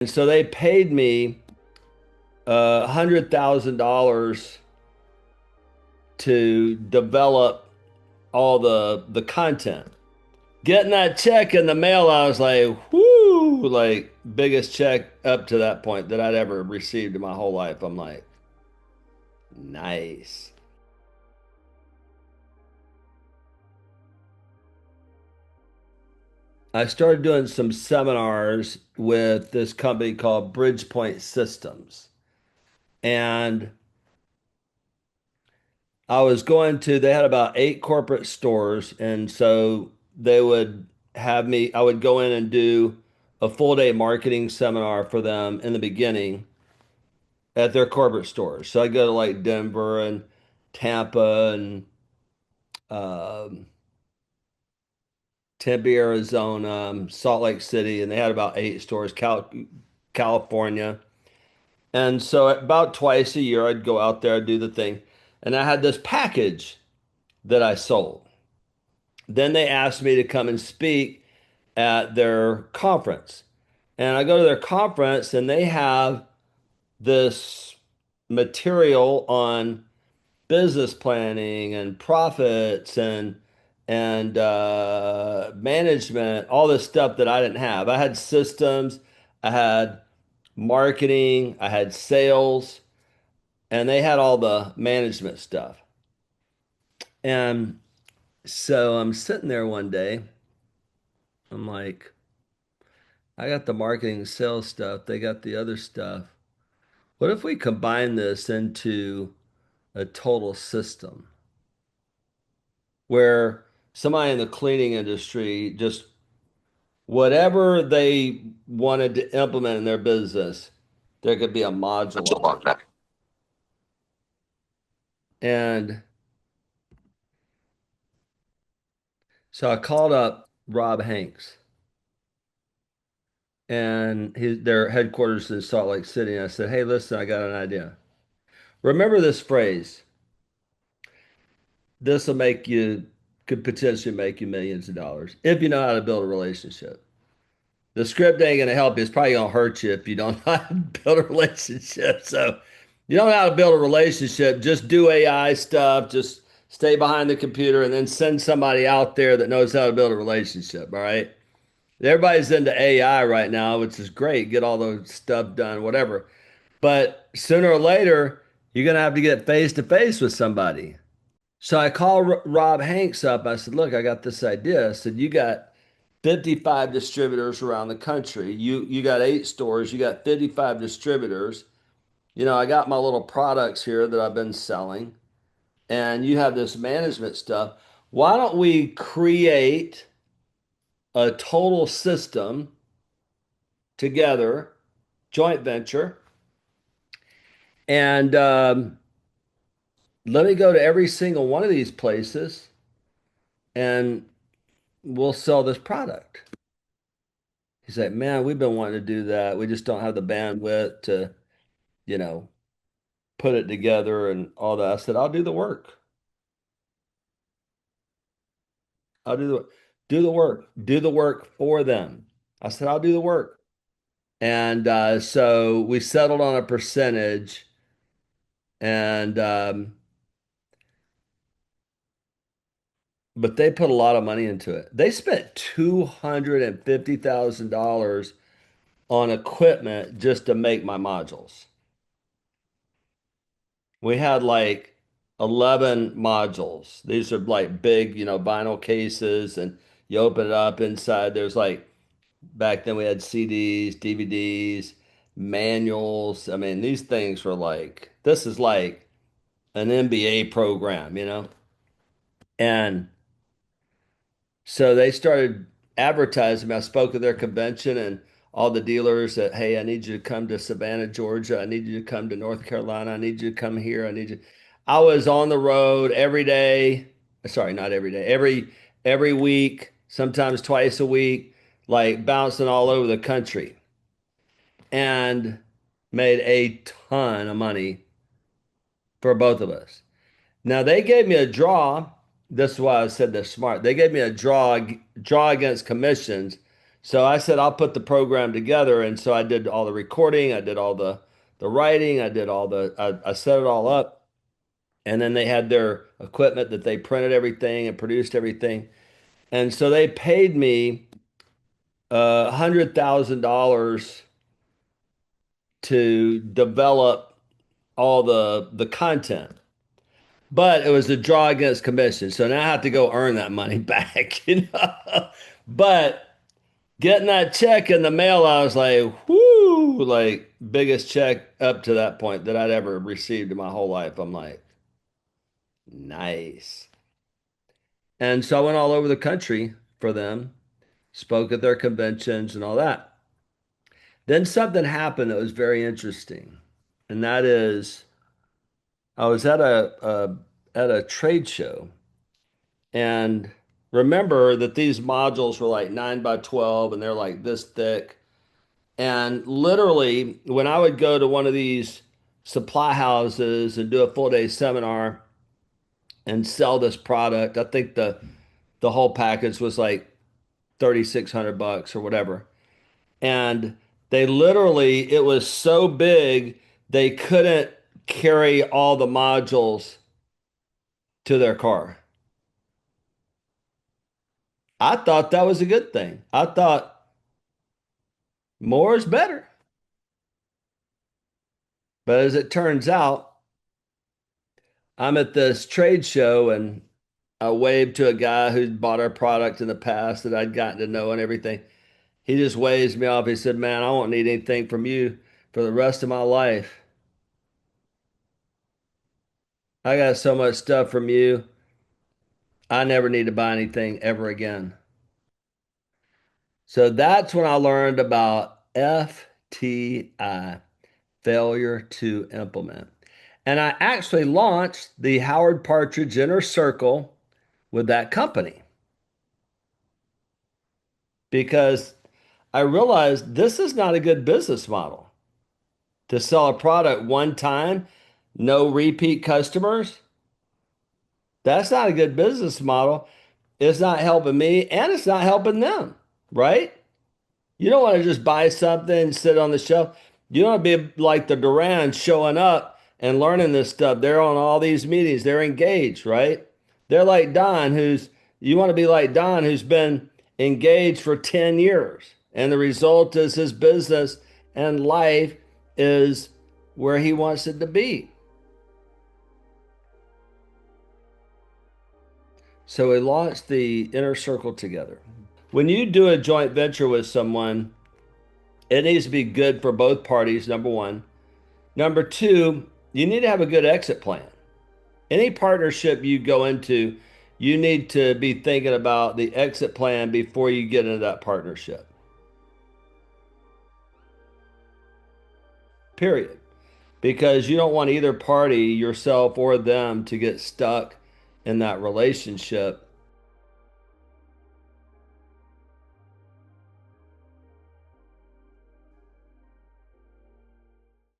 And so they paid me $100,000 to develop all the content. Getting that check in the mail, I was like, whoo, like biggest check up to that point that I'd ever received in my whole life. I'm like, nice. I started doing some seminars with this company called Bridgepoint Systems. And they had about 8 corporate stores. And so they would I would go in and do a full day marketing seminar for them in the beginning at their corporate stores. So I go to like Denver and Tampa and um, Tempe, Arizona, Salt Lake City, and they had about 8 stores, California. And so about twice a year, I'd go out there, do the thing. And I had this package that I sold. Then they asked me to come and speak at their conference. And I go to their conference and they have this material on business planning and profits and management, all this stuff that I didn't have. I had systems, I had marketing, I had sales, and they had all the management stuff. And so I'm sitting there one day, I'm like, I got the marketing and sales stuff, they got the other stuff. What if we combine this into a total system where somebody in the cleaning industry just whatever they wanted to implement in their business, there could be a module on it. And so I called up Rob Hanks and their headquarters in Salt Lake City. And I said, hey, listen, I got an idea. Remember this phrase, this will make you, could potentially make you millions of dollars if you know how to build a relationship. The script ain't gonna help you. It's probably gonna hurt you if you don't know how to build a relationship. So you don't know how to build a relationship, just do AI stuff, just stay behind the computer and then send somebody out there that knows how to build a relationship. All right. Everybody's into AI right now, which is great. Get all the stuff done, whatever. But sooner or later, you're gonna have to get face to face with somebody. So I called Rob Hanks up. I said, look, I got this idea. I said, you got 55 distributors around the country. You got 8 stores, you got 55 distributors. I got my little products here that I've been selling, and you have this management stuff. Why don't we create a total system together, joint venture, and let me go to every single one of these places and we'll sell this product. He's like, man, we've been wanting to do that. We just don't have the bandwidth to, you know, put it together and all that. I said, I'll do the work. I'll do the work. Do the work for them. I said, I'll do the work. And so we settled on a percentage and but they put a lot of money into it. They spent $250,000 on equipment just to make my modules. We had like 11 modules. These are like big, vinyl cases, and you open it up inside. There's like back then we had CDs, DVDs, manuals. I mean, these things were like, this is like an MBA program. And so they started advertising. I spoke at their convention and all the dealers that, hey, I need you to come to Savannah, Georgia. I need you to come to North Carolina. I need you to come here. I need you. I was on the road every day. Sorry, not every day. Every week, sometimes twice a week, like bouncing all over the country and made a ton of money for both of us. Now they gave me a draw. This is why I said they're smart. They gave me a draw against commissions So I said, I'll put the program together. And so I did all the recording, I did all the writing, I set it all up. And then they had their equipment that they printed everything and produced everything. And so they paid me $100,000 to develop all the content. But it was a draw against commission. So now I have to go earn that money back, you know. But getting that check in the mail, I was like, whoo, like biggest check up to that point that I'd ever received in my whole life. I'm like, nice. And so I went all over the country for them, spoke at their conventions and all that. Then something happened that was very interesting. And that is I was at a trade show and remember that these modules were like 9 by 12 and they're like this thick. And literally, when I would go to one of these supply houses and do a full day seminar and sell this product, I think the whole package was like 3,600 bucks or whatever. And they literally, it was so big, they couldn't carry all the modules to their car. I thought that was a good thing. I thought more is better. But as it turns out, I'm at this trade show and I waved to a guy who'd bought our product in the past that I'd gotten to know and everything. He just waves me off. He said, man, I won't need anything from you for the rest of my life. I got so much stuff from you. I never need to buy anything ever again. So that's when I learned about FTI, failure to implement. And I actually launched the Howard Partridge Inner Circle with that company because I realized this is not a good business model to sell a product one time, no repeat customers. That's not a good business model. It's not helping me and it's not helping them, right? You don't want to just buy something and sit on the shelf. You don't want to be like the Durans showing up and learning this stuff. They're on all these meetings. They're engaged, right? They're like Don, you want to be like Don, who's been engaged for 10 years. And the result is his business and life is where he wants it to be. So we launched the inner circle together. When you do a joint venture with someone, it needs to be good for both parties, number one. Number two, you need to have a good exit plan. Any partnership you go into, you need to be thinking about the exit plan before you get into that partnership. Period. Because you don't want either party, yourself or them, to get stuck in that relationship